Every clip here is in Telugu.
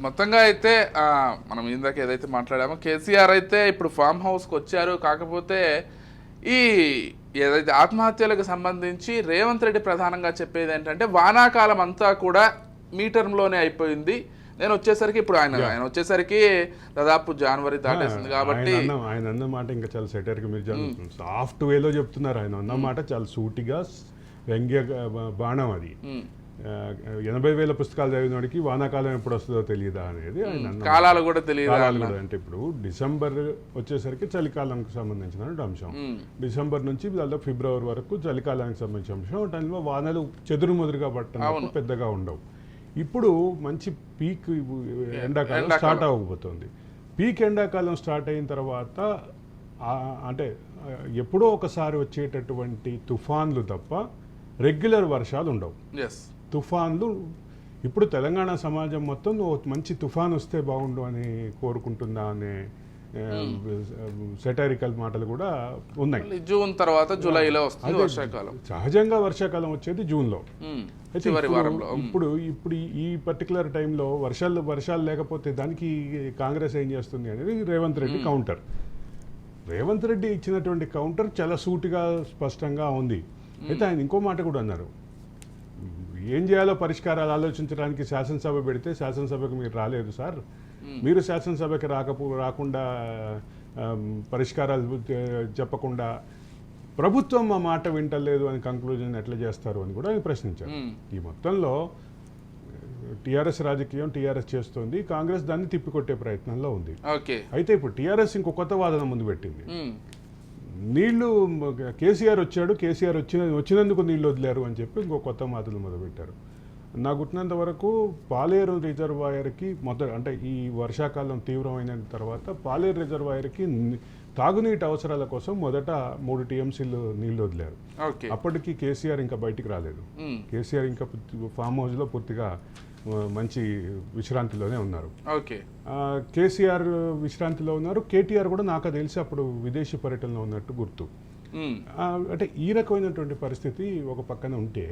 మొత్తంగా అయితే మనం ఇందాక ఏదైతే మాట్లాడామో కేసీఆర్ అయితే ఇప్పుడు ఫామ్ హౌస్కి వచ్చారు. కాకపోతే ఈ ఏదైతే ఆత్మహత్యలకు సంబంధించి రేవంత్ రెడ్డి ప్రధానంగా చెప్పేది ఏంటంటే వానాకాలం అంతా కూడా మీ టర్మ్లోనే అయిపోయింది. నేను వచ్చేసరికి ఇప్పుడు ఆయన వచ్చేసరికి దాదాపు జనవరి దాటేసింది కాబట్టి ఆయన అన్నమాట ఇంకా చాలా సెటర్గా మీరు సాఫ్ట్ వేలో చెప్తున్నారు. ఆయన అన్నమాట చాలా సూటిగా వ్యంగ్య బాణం అది. 80,000 పుస్తకాలు చదివినోడికి వానాకాలం ఎప్పుడు వస్తుందో తెలియదా అనేది ఆయన కాలాలు కూడా తెలియదు. అంటే ఇప్పుడు డిసెంబర్ వచ్చేసరికి చలికాలానికి సంబంధించిన అంశం, డిసెంబర్ నుంచి దాదాపు ఫిబ్రవరి వరకు చలికాలానికి సంబంధించిన అంశం. టైంలో వానలు చెదురుముదురుగా పట్టడం పెద్దగా ఉండవు. ఇప్పుడు మంచి పీక్ ఎండాకాలం స్టార్ట్ అవ్వబోతోంది. పీక్ ఎండాకాలం స్టార్ట్ అయిన తర్వాత అంటే ఎప్పుడో ఒకసారి వచ్చేటటువంటి తుఫాన్లు తప్ప రెగ్యులర్ వర్షాలు ఉండవు. తుఫాన్లు ఇప్పుడు తెలంగాణ సమాజం మొత్తం మంచి తుఫాన్ వస్తే బాగుండు అని కోరుకుంటుందా అనే సెటారికల్ మాటలు కూడా ఉన్నాయి. జూన్ తర్వాత జూలైలో వస్తుంది వర్షాకాలం. సహజంగా వర్షాకాలం వచ్చేది జూన్లో. అయితే ఇప్పుడు ఈ పర్టికులర్ టైంలో వర్షాలు లేకపోతే దానికి కాంగ్రెస్ ఏం చేస్తుంది అనేది రేవంత్ రెడ్డి కౌంటర్. రేవంత్ రెడ్డి ఇచ్చినటువంటి కౌంటర్ చాలా సూటిగా స్పష్టంగా ఉంది. అయితే ఆయన ఇంకో మాట కూడా అన్నారు, ఏం చేయాలో పరిష్కారాలు ఆలోచించడానికి శాసనసభ పెడితే శాసనసభకు మీరు రాలేదు సార్, మీరు శాసనసభకి రాకుండా పరిష్కారాలు చెప్పకుండా ప్రభుత్వం మా మాట వింటలేదు అని కంక్లూజన్ ఎట్లా చేస్తారు అని కూడా ఆయన ప్రశ్నించారు. ఈ మొత్తంలో టీఆర్ఎస్ రాజకీయం టీఆర్ఎస్ చేస్తోంది, కాంగ్రెస్ దాన్ని తిప్పికొట్టే ప్రయత్నంలో ఉంది. అయితే ఇప్పుడు టీఆర్ఎస్ ఇంకో కొత్త వాదన ముందు పెట్టింది. నీళ్లు కేసీఆర్ వచ్చాడు, కేసీఆర్ వచ్చినందుకు నీళ్లు వదిలేరు అని చెప్పి ఇంకో కొత్త మాటలు మొదలుపెట్టారు. నాకు గుర్తినంత వరకు పాలేరు రిజర్వాయర్కి అంటే ఈ వర్షాకాలం తీవ్రమైన తర్వాత పాలేరు రిజర్వాయర్కి తాగునీటి అవసరాల కోసం మొదట 3 టీఎంసీలు నీళ్లు వదిలారు. అప్పటికి కేసీఆర్ ఇంకా బయటికి రాలేదు. కేసీఆర్ ఇంకా ఫామ్ హౌస్లో పూర్తిగా మంచి విశ్రాంతిలోనే ఉన్నారు. కేసీఆర్ విశ్రాంతిలో ఉన్నారు. కేటీఆర్ కూడా నాకు తెలిసి అప్పుడు విదేశీ పర్యటనలో ఉన్నట్టు గుర్తు. అంటే ఈ రకమైనటువంటి పరిస్థితి ఒక పక్కన ఉంటే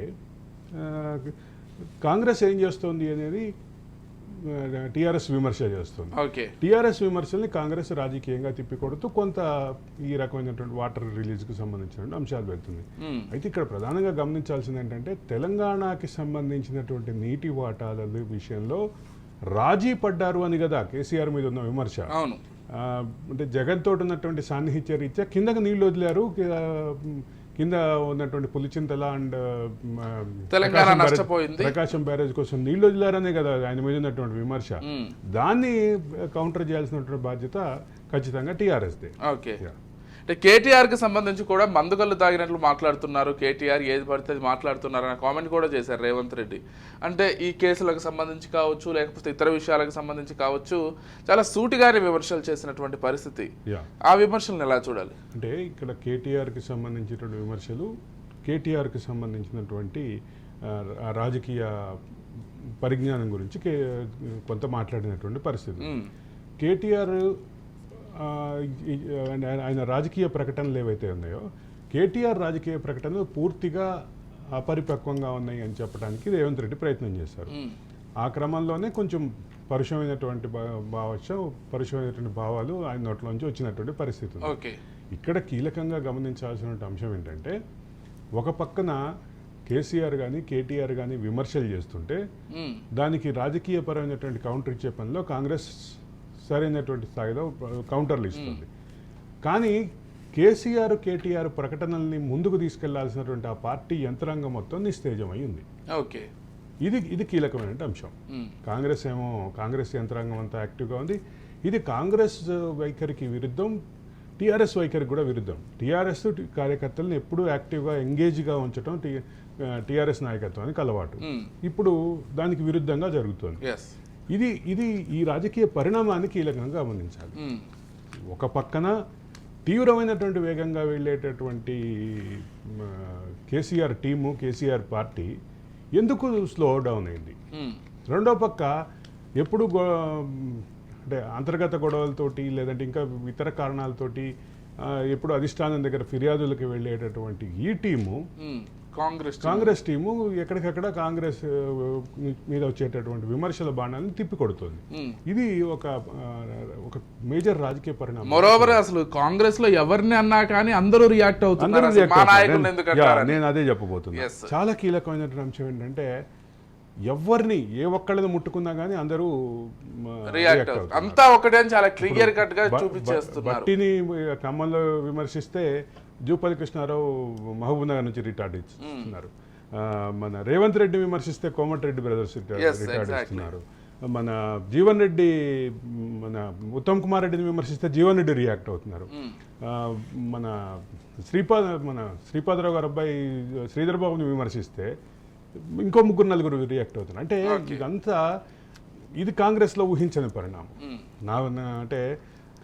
కాంగ్రెస్ ఏం చేస్తోంది అనేది టీఆర్ఎస్ విమర్శ చేస్తుంది. టీఆర్ఎస్ విమర్శల్ని కాంగ్రెస్ రాజకీయంగా తిప్పికొడుతూ కొంత ఈ రకమైనటువంటి వాటర్ రిలీజ్కి సంబంధించిన అంశాలు పెడుతుంది. అయితే ఇక్కడ ప్రధానంగా గమనించాల్సింది ఏంటంటే తెలంగాణకి సంబంధించినటువంటి నీటి వాటాల విషయంలో రాజీ పడ్డారు అని కదా కేసీఆర్ మీద ఉన్న విమర్శ. అంటే జగన్ తోటి ఉన్నటువంటి సాన్నిహిత్య రీత్యా కిందకు నీళ్లు వదిలారు, కింద ఉన్నటువంటి పులిచింతల అండ్ ప్రకాశం బ్యారేజ్ కోసం నీళ్లు వదిలారనే కదా ఆయన మీద ఉన్నటువంటి విమర్శ. దాన్ని కౌంటర్ చేయాల్సినటువంటి బాధ్యత ఖచ్చితంగా టీఆర్ఎస్దే. అంటే కేటీఆర్కి సంబంధించి కూడా మందుకళ్ళు తాగినట్లు మాట్లాడుతున్నారు, కేటీఆర్ ఏది పడితే అది మాట్లాడుతున్నారు అనే కామెంట్ కూడా చేశారు రేవంత్ రెడ్డి. అంటే ఈ కేసులకు సంబంధించి కావచ్చు, లేకపోతే ఇతర విషయాలకు సంబంధించి కావచ్చు, చాలా సూటిగానే విమర్శలు చేసినటువంటి పరిస్థితి. ఆ విమర్శలను ఎలా చూడాలి అంటే ఇక్కడ కేటీఆర్కి సంబంధించినటువంటి విమర్శలు, కేటీఆర్కి సంబంధించినటువంటి రాజకీయ పరిజ్ఞానం గురించి కొంత మాట్లాడినటువంటి పరిస్థితి. కేటీఆర్ ఆయన రాజకీయ ప్రకటనలు ఏవైతే ఉన్నాయో, కేటీఆర్ రాజకీయ ప్రకటనలు పూర్తిగా అపరిపక్వంగా ఉన్నాయి అని చెప్పడానికి రేవంత్ రెడ్డి ప్రయత్నం చేశారు. ఆ క్రమంలోనే కొంచెం పరుషమైనటువంటి భావాలు ఆయన నోట్లోంచి వచ్చినటువంటి పరిస్థితి. ఇక్కడ కీలకంగా గమనించాల్సిన అంశం ఏంటంటే, ఒక పక్కన కేసీఆర్ కానీ కేటీఆర్ కానీ విమర్శలు చేస్తుంటే దానికి రాజకీయ పరమైనటువంటి కౌంటర్ ఇచ్చే పనిలో కాంగ్రెస్ సరైనటువంటి స్థాయిలో కౌంటర్లు ఇస్తుంది. కానీ కేసీఆర్ కేటీఆర్ ప్రకటనల్ని ముందుకు తీసుకెళ్లాల్సినటువంటి ఆ పార్టీ యంత్రాంగం మొత్తం నిస్తేజమై ఉంది. ఇది కీలకమైన అంశం. కాంగ్రెస్ యంత్రాంగం అంతా యాక్టివ్గా ఉంది. ఇది కాంగ్రెస్ వైఖరికి విరుద్ధం, టీఆర్ఎస్ వైఖరికి కూడా విరుద్ధం. టీఆర్ఎస్ కార్యకర్తలను ఎప్పుడూ యాక్టివ్గా ఎంగేజ్గా ఉంచడం టీఆర్ఎస్ నాయకత్వానికి అలవాటు. ఇప్పుడు దానికి విరుద్ధంగా జరుగుతుంది. ఇది ఈ రాజకీయ పరిణామాన్ని కీలకంగా గమనించాలి. ఒక పక్కన తీవ్రమైనటువంటి వేగంగా వెళ్ళేటటువంటి కేసీఆర్ టీము, కేసీఆర్ పార్టీ ఎందుకు స్లో డౌన్ అయింది? రెండో పక్క ఎప్పుడు అంటే అంతర్గత గొడవలతోటి లేదంటే ఇంకా ఇతర కారణాలతోటి ఎప్పుడు అధిష్టానం దగ్గర ఫిర్యాదులకు వెళ్ళేటటువంటి ఈ టీము కాంగ్రెస్ టీము ఎక్కడికక్కడ కాంగ్రెస్ మీద వచ్చేటటువంటి విమర్శల బాణాలను తిప్పికొడుతుంది. ఇది ఒక మేజర్ రాజకీయ పరిణామం. మరోవర్ అసలు కాంగ్రెస్ లో ఎవరిని అన్నా కానీ అందరూ రియాక్ట్ అవుతున్నారు. నేను అదే చెప్పబోతున్నా. చాలా కీలకమైనటువంటి అంశం ఏంటంటే ఎవరిని ఏ ఒక్కళ్ళని ముట్టుకున్నా కానీ అందరూ రియాక్ట్ అంతా ఒకటే చాలా క్లియర్ కట్ గా చూపించేస్తున్నారు. బట్టిని ఖమ్మంలో విమర్శిస్తే జూపల్లి కృష్ణారావు మహబూబ్ నగర్ నుంచి రిటార్డ్ ఇస్తున్నారు. మన రేవంత్ రెడ్డి విమర్శిస్తే కోమటిరెడ్డి బ్రదర్స్ రిటార్డ్ ఇస్తున్నారు. మన జీవన్ రెడ్డి మన ఉత్తమ్ కుమార్ రెడ్డిని విమర్శిస్తే జీవన్ రెడ్డి రియాక్ట్ అవుతున్నారు. మన శ్రీపాదరావు గారు అబ్బాయి శ్రీధర్ బాబుని విమర్శిస్తే ఇంకో 3-4 రియాక్ట్ అవుతున్నారు. అంటే ఇదంతా ఇది కాంగ్రెస్లో ఊహించని పరిణామం. అంటే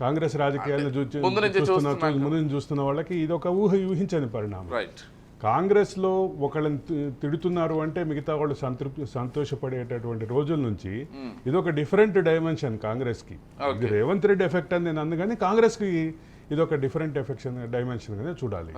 కాంగ్రెస్ రాజకీయాలను ముందు చూస్తున్న వాళ్ళకి ఇది ఒక ఊహించని పరిణామం. కాంగ్రెస్లో ఒకళ్ళని తిడుతున్నారు అంటే మిగతా వాళ్ళు సంతోషపడేటటువంటి రోజుల నుంచి ఇది ఒక డిఫరెంట్ డైమెన్షన్ కాంగ్రెస్కి. ఇది రేవంత్ రెడ్డి ఎఫెక్ట్ అని నేను అందుకని కాంగ్రెస్కి ఇది ఒక డిఫరెంట్ డైమెన్షన్ గానే చూడాలి.